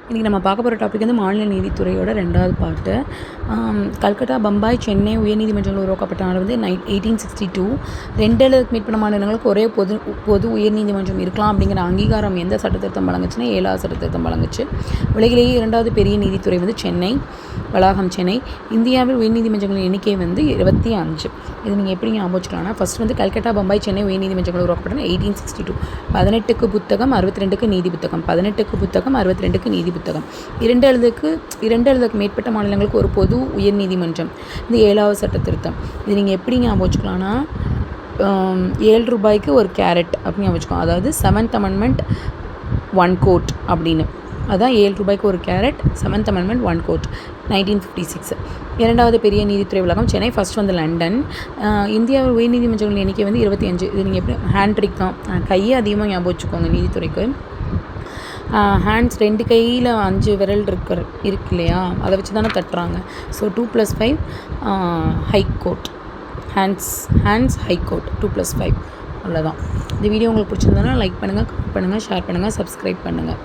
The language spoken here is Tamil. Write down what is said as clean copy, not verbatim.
இன்றைக்கி நம்ம பார்க்க போகிற டாபிக் வந்து மாநில நீதித்துறையோட 2வது பார்ட்டு. கல்கட்டா, பம்பாய், சென்னை உயர்நீதிமன்றங்கள் உருவாக்கப்பட்ட ஆண்டு வந்து 1862. 2 அல்லது மேற்பட்ட மாநிலங்களுக்கு ஒரே பொது உயர்நீதிமன்றம் இருக்கலாம் அப்படிங்கிற அங்கீகாரம் எந்த சட்டத்திருத்தம் வழங்குச்சுன்னா 7வது சட்டத்திருத்தம் வழங்குச்சு. உலகிலேயே 2வது பெரிய நீதித்துறை வந்து சென்னை வளாகம் சென்னை. இந்தியாவில் உயர்நீதிமன்றங்களின் எண்ணிக்கை வந்து 25. இது நீங்கள் எப்படி ஞாபகம் வச்சுக்கலாம்னா, ஃபஸ்ட் வந்து கல்கட்டா, பம்பாய், சென்னை உயர்நீதிமன்றங்கள் உருவாக்கப்பட்டன 1862. 18க்கு புத்தகம், 62க்கு நீதி புத்தகம். 18க்கு புத்தகம், 62க்கு நீதி புத்தகம். 2 அல்லதுக்கு மேற்பட்ட மாநிலங்களுக்கு ஒரு பொது உயர்நீதிமன்றம். இது 7வது சட்ட திருத்தம். இது நீங்கள் எப்படி ஞாபகம் வச்சுக்கலாம்னா, 7 ரூபாய்க்கு ஒரு கேரட் அப்படின்னு ஞாபகம் வச்சுக்கோங்க. அதாவது 7th அமெண்ட்மெண்ட் 1 கோட் அப்படின்னு. அதுதான் 7 ரூபாய்க்கு ஒரு கேரட், 7th அமெண்ட்மெண்ட் 1 கோட், 1956. 2வது பெரிய நீதித்துறை வளாகம் சென்னை. ஃபஸ்ட் வந்து லண்டன். இந்தியாவில் உயர்நீதிமன்றங்களின் எண்ணிக்கை வந்து 25. இது நீங்கள் எப்படி ஹேண்ட்ரிக் தான், கையை அதிகமாக ஞாபகம் வச்சுக்கோங்க நீதித்துறைக்கு. ஹேண்ட்ஸ் 2 கையில் 5 விரல் இருக்கு இல்லையா, அதை வச்சு தானே தட்டுறாங்க. So 2+5 high court. Hands high court 2+5. அவ்வளோதான். இந்த வீடியோ உங்களுக்கு பிடிச்சிருந்ததுன்னா லைக் பண்ணுங்கள், கமெண்ட் பண்ணுங்கள், ஷேர் பண்ணுங்கள், சப்ஸ்கிரைப் பண்ணுங்கள்.